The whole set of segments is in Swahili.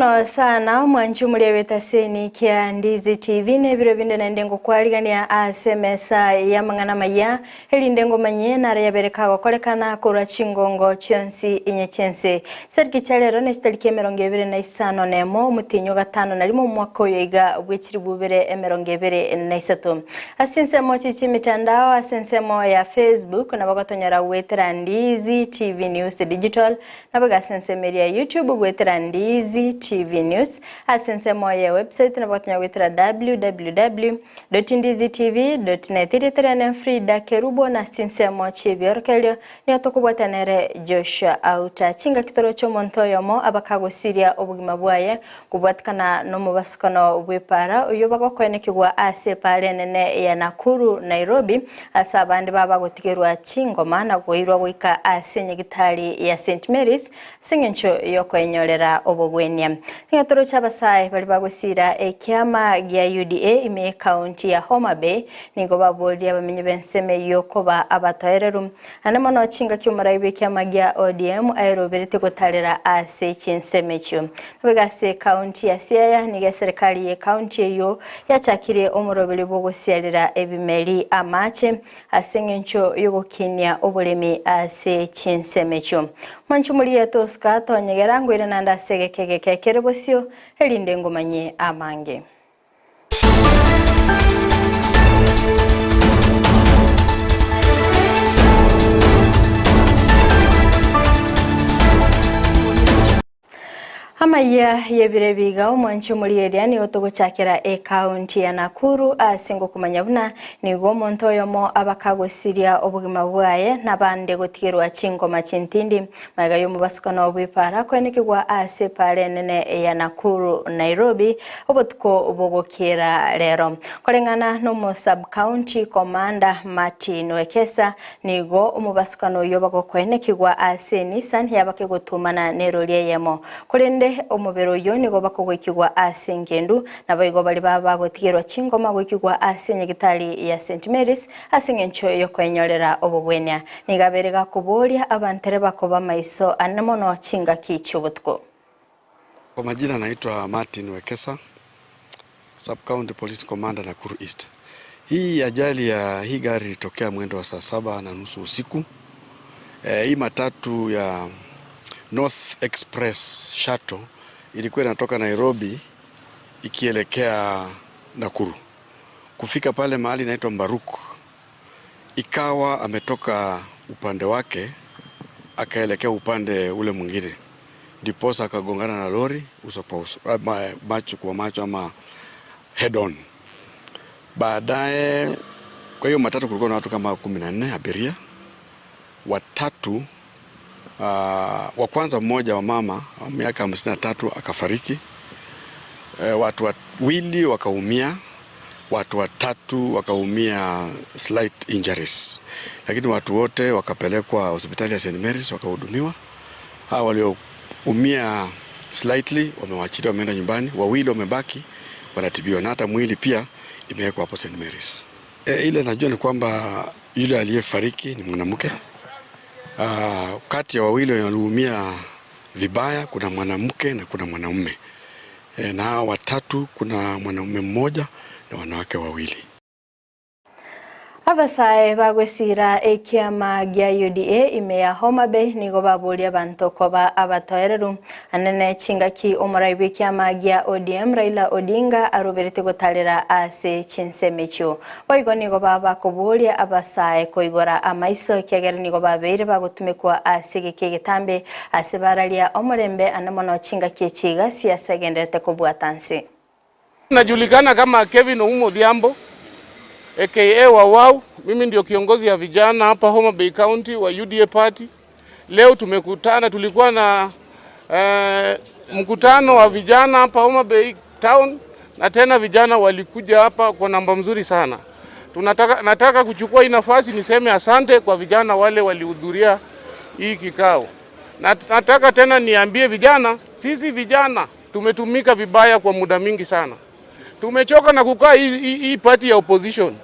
Namono sana mwanchumuli wetaseni kia Ndizi TV nebiro binde na ndengo kwaligania asemesa ya mangana maya heli ndengo manye na Ibere kolekana kura chingongo chonsi inye chense serki chalero nechitalikie merongo Ibere na Isano nemo mutinyo gatano na limo mwaka yoiga bwechiri bubere merongo Ibere na Isatu asensemo chichi mitandao asensemo ya Facebook na bagotonyara wetera Ndizi TV News Digital na bagasensemo ya YouTube wetera Ndizi TV News asensemo ya website na bakotanya wetera www.ndizitv.net Fridah Kerubo na sinsemo chibiorkelyo ni atokubwatanere Joshua Auta chinga kitoro cyo montoyomo abakagosiria obugima bwaye kubwatkana no mubasukano bwepara uyo bagokwenekirwa ase pale nene ya Nakuru Nairobi asabandi baba gotigerwa chingoma na goirwa wika ase nyegitali ya St Mary's singencho yokwenyorera obogwenya tingatoro cyabasai bali bagosira ekyama gya UDA ime county ya Homa Bay ningo baboli abamenye benseme yokoba abatoererum anamono chinga cyumara ibekyama gya ODM aeroberete gotalera ase Chinsemecho nabegase county ya Siaya niga serikali ye county yo yachakire omurobeli bogosialira ebimeli amache asengencho yogokinya obulemi ase Chinsemecho manchumuli yatoska tonyegerango ira nanda segekege Kerubo elinde ngomanye amange Amayia Ibere biga umwanchi muri area ni otogo chakera county ya Nakuru asingo kumanyabuna ni gomontoyomo abakagosiria obugima bwaye nabande gotigerwa chingoma chintindi magayo mubasukana obwipara kwenekirwa ase pale nene ya Nakuru Nairobi obotko obogokera lero kolengana no mo sub county commander Martin Wekesa nigo umubasukano yobago kwenekirwa ase Nissan yabakegotumana nerolie yemo kolende omubero yoni go bakogwikirwa ase ngendu nabayigo bali baba gotigerwa chingoma gwikirwa ase nyegitali ya St Mary's ase ngencho yokwenyorera obobwenya nigaberega kubolia abantere bakoba maiso anamono chinga kichubutko. Kwa majina naitwa Martin Wekesa, Sub County Police Commander Nakuru East. Hii ajali ya hii gari ilitokea mwendo wa saa 7:30 usiku. Hii matatu ya North Express Shuttle ilikuwa inatoka Nairobi ikielekea Nakuru. Kufika pale mahali inaitwa Mbaruku, ikawa ametoka upande wake akaelekea upande ule mwingine, ndiposa akagongana na lori uso kwa uso, macho kwa macho ama head on. Baadaye kwa hiyo matatu kulikuwa na watu kama 14 abiria, watatu wa kwanza mmoja wa mama wa miaka 53 akafariki, watu wawili wakaumia, watu watatu wakaumia slight injuries, lakini watu wote wakapelekwa hospitali ya St Mary's wakahudumiwa. Hao walioumia slightly wamewachiliwa wameenda nyumbani, wawili wamebaki wanatibiwa na hata mwili pia imewekwa hapo St Mary's. Ile najua ni kwamba yule aliyefariki ni mwanamke. Kati ya wawili walioumia vibaya kuna mwanamke na kuna mwanamume. Na watatu kuna mwanamume mmoja na wanawake wawili. Abasae bagwesira ekyama gya UDA ime ya Homa Bay nigo babuli abantu koba abatoereru anene chingaki omuraibe kyama gya ODM Raila Odinga aroberete gotalera ase Chinsemecho boigo nigo baba kobulia abasae koigora amaiso kyagera nigo babeire bagotumekwa ase gekegetambe ase baralia omurembe anamono chingaki echiga siasa gendete kobwatanse. Najulikana kama Kevin Omodhiambo aka Wawau. Mimi ndio kiongozi ya vijana hapa Homa Bay County wa UDA Party. Leo tumekutana, tulikuwa na mkutano wa vijana hapa Homa Bay Town na tena vijana walikuja hapa kwa namba mzuri sana. Nataka kuchukua hii nafasi niseme asante kwa vijana wale walihudhuria hii kikao. Nataka tena niambie vijana, sisi vijana tumetumika vibaya kwa muda mingi sana. Tumechoka na kukaa hii party ya opposition.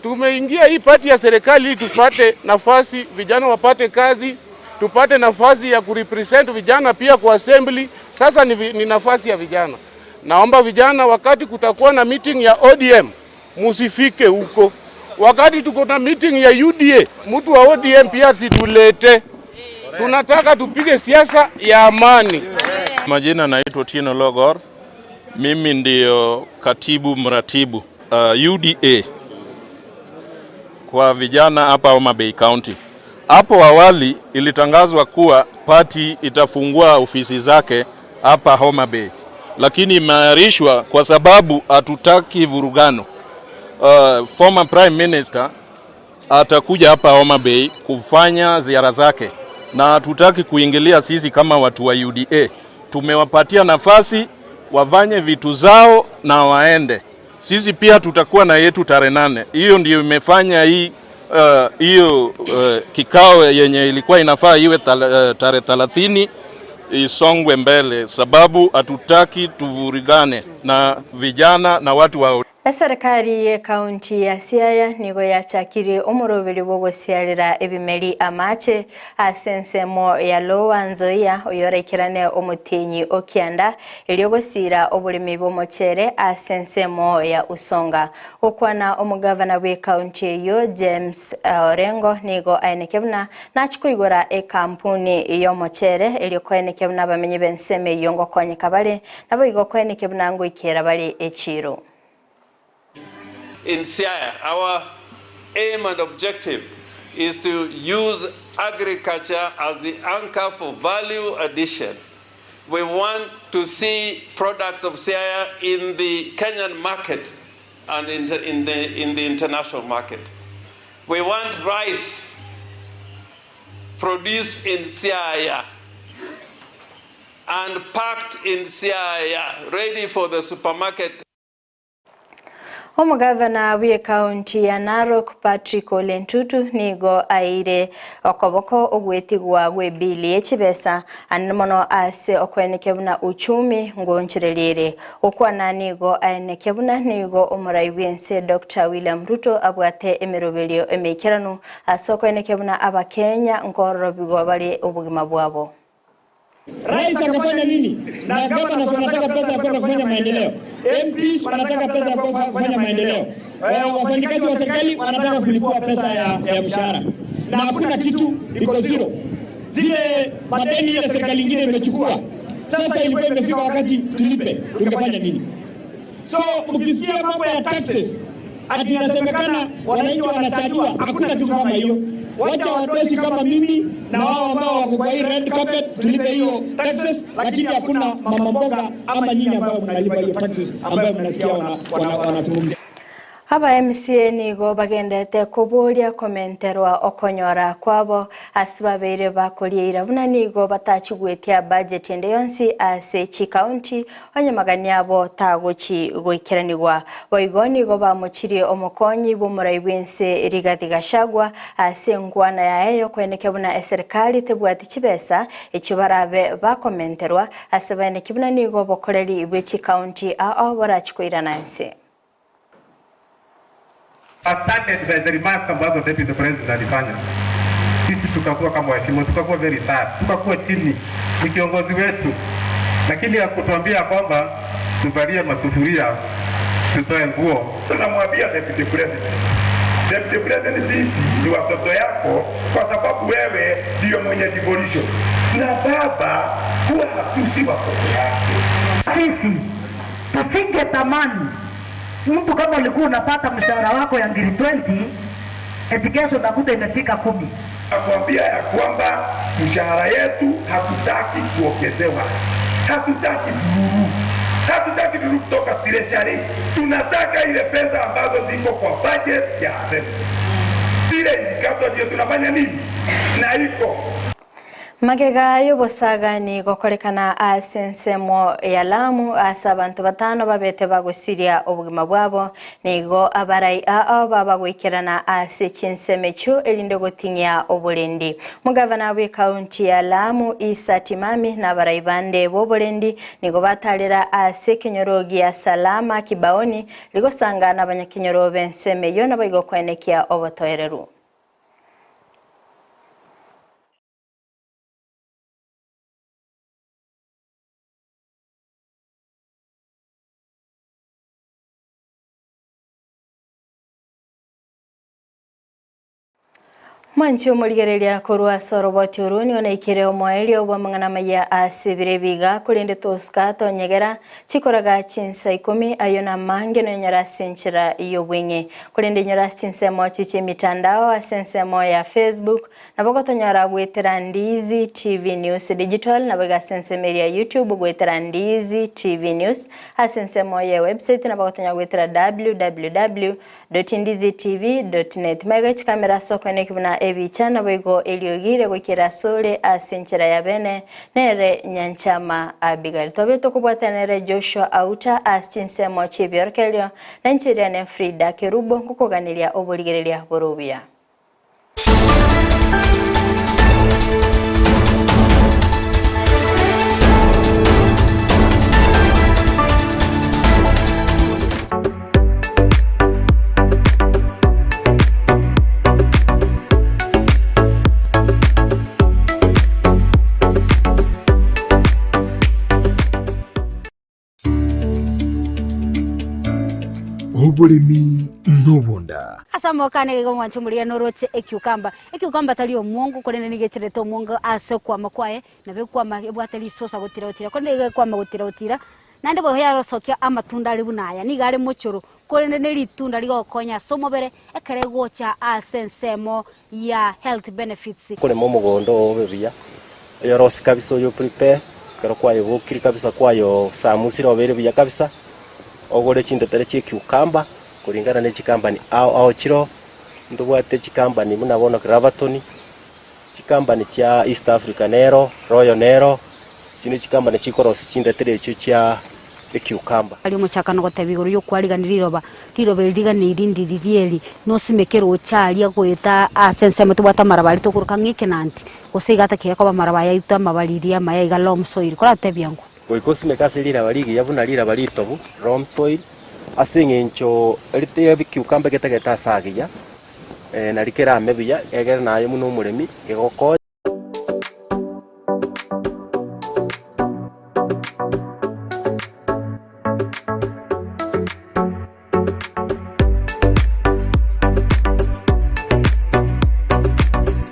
Tumeingia hii party ya serikali ili tupate nafasi, vijana wapate kazi, tupate nafasi ya kurepresent vijana pia kwa assembly. Sasa ni nafasi ya vijana. Naomba vijana, wakati kutakuwa na meeting ya ODM, musifike huko. Wakati tuko na meeting ya UDA, mtu wa ODM pia situlete. Tunataka tupige siasa ya amani. Majina naitwa Tino Logor. Mimi ndio katibu mratibu UDA kwa vijana hapa Homa Bay County. Hapo awali ilitangazwa kuwa party itafungua ofisi zake hapa Homa Bay, lakini imeahirishwa kwa sababu hatutaki vurugano. Former Prime Minister atakuja hapa Homa Bay kufanya ziara zake na hatutaki kuingilia sisi kama watu wa UDA. Tumewapatia nafasi wafanye vitu zao na waende. Sisi pia tutakuwa na yetu tarehe 8. Hiyo ndio imefanya hiyo kikao yenye ilikuwa inafaa iwe tarehe 30 isongwe mbele, sababu hatutaki tuvurigane na vijana na watu wa Serikali ya kaunti ya Siaya nigo yachakire omuroberi bogosiarira ebimeri amache asensemo ya Lowa Nzoia oyorekirane omutinyi okianda eliogosira obulimi bw'omochere asensemo ya Usonga. Okwana omugavana bwe kaunti yo James Orengo nigo ainekebna nachikuigora ekampuni y'omochere eliokoenekebna bamenyi benseme yongo konyeka bale nabo igokwenekebna ngo ikera bale echiro. In Siaya, our aim and objective is to use agriculture as the anchor for value addition. We want to see products of Siaya in the Kenyan market and in the international market. We want rice produced in Siaya and packed in Siaya, ready for the supermarket. Omugavana w'e kaunti ya Narok Patrick Ole Ntutu nigo aire okoboko ogwetigwa gwe bili echibesa anmono ase okwenekebuna uchumi ngonchirelire okwana nigo ainekebuna nigo omurai wense Dr. William Ruto abwate emerobelio emekiranu ase okwenekebuna abakenya ngorobigo bali obugima bwabo. Rais akafanya nini? Na gavana wanataka pesa ya kwenda kufanya maendeleo. MPs wanataka pesa ya kufanya maendeleo. Wafanyikazi wa serikali wanataka kulipua pesa ya mshahara. Na hakuna kitu, iko zero. Zile madeni ya serikali nyingine imechukua. Sasa ilikuwa imefika wakati tulipe. Tungefanya nini? So mkisikia mambo ya taxes, ati inasemekana wananchi wanachajua, hakuna kitu kama hiyo. Wacha wadosi kama mimi na wao ambao wako kwa hii red carpet tulipe hiyo taxes, lakini hakuna mama mboga ama nyinyi ambao mnalipa hiyo taxes ambayo mnasikia wanazungumzia. Haba MCA nigo bagendete kuburia komenterwa okonyora kwabo asibabere bakolira buna nigo batachigwetia budget ende yonsi ase chi county onyamagani abo tagochi goikeranirwa boigoni go bamuchiri omukonyi bumurai bwense Rigathi Gachagua ase ngwana yaeyo kweneke buna serikali tebwati chibesa echibarabe bakomenterwa asibane kibuna nigo bokoreri bwechi county borachikoira nanse. Started by the remarks ambazo Deputy President alifanya. Sisi tukakuwa kama waheshimiwa, tukakuwa very sad, tukakuwa chini ni kiongozi wetu, lakini hakutuambia kwamba tuvalie masufuria, tutoe nguo. Tunamwambia Deputy President, sisi ni watoto yako kwa sababu wewe ndio mwenye devolution na baba huwa hatusi watoto yake. Sisi tusingetamani mtu kama ulikuwa unapata mshahara wako ya ngiri 20 education nakuta imefika 10. Nakwambia ya kwamba mshahara yetu hatutaki kuongezewa. Hatutaki vururu kutoka treasury. Tunataka ile pesa ambazo ziko kwa budget ya assembly. Ile indikator ndio tunafanya nini? Na iko Magega yobosaga ni gokorekana asensemo ya Lamu asa abantu batano babete bagusiria obugima bwabo nigo abarai babagwikirana ase Chinsemecho elinde gotinya obulendi. Mugavana we county ya Lamu Isa Timami na abarai bande bobulendi nigo batalira ase Kenyorogi ya Salama Kibaoni ligosanga n'abanyakenyoro benseme yona bayigokwenekia obotoereru. Mwanchi omurigereria korwa soroboti uruni ona ikire omwaeli obwa mangana maya asibire biga kulinde toska tonyegera chikoraga Chinsa 10 ayona mange no nyara sinchira iyo bwenge kulinde nyara Chinsa mochi che mitandao asense moya Facebook na bogoto nyara gwetera Ndizi TV News Digital na boga sense media YouTube gwetera Ndizi TV News asense moya website na bogoto nyara gwetera www.ndizitv.net mega kamera soko nekibuna ebichana boigo eliogire gukira sole asenchera ya bene nere nyanchama abigail tobeto kubwatanere Joshua Auta Chinsa mochi byorkelyo nanchiria ne Fridah Kerubo kukoganilia oboligerelia borobia. Oburimi nobonda asa mokane go mwancho muri noroche ekyukamba tali omungu kolene nigechereto omungu ase kwa makwae na bekwa ebwatali sosa gotira konde kwa magotira nande bo yaro sokia amatunda ali bunaya nigare mochoro kolene ne litunda ligokonya somobere ekere gocha asensemo ya health benefits kole momugondo oberia yaro sikabiso yo prepare kero kwayo gokiri kabisa kwayo samusiro obere biya kabisa ogore chindetere cy'ikukamba kuringana n'ikikambani aho kiro ndubwate kikambani munabona Gravatoni kikambani cya East Africa Nero Royal Nero kino kikambani cy'ikorosi chindetere cyo cya ikukamba ali muchakano gotabigoro yo kwariganiriroba ligani irindirieli no simekero cyali agoeta asense mutubata marabali to kuruka ngike nanti osigata kiyako ba marabaya ita mabaliria maya igalom soil kola tebyangu Koikosi mekasilira baligi yabuna lira balitobu rom soil asingencho elite bikukamba getegeta sagiya nalikera mebiya egera nayo muno muremi egoko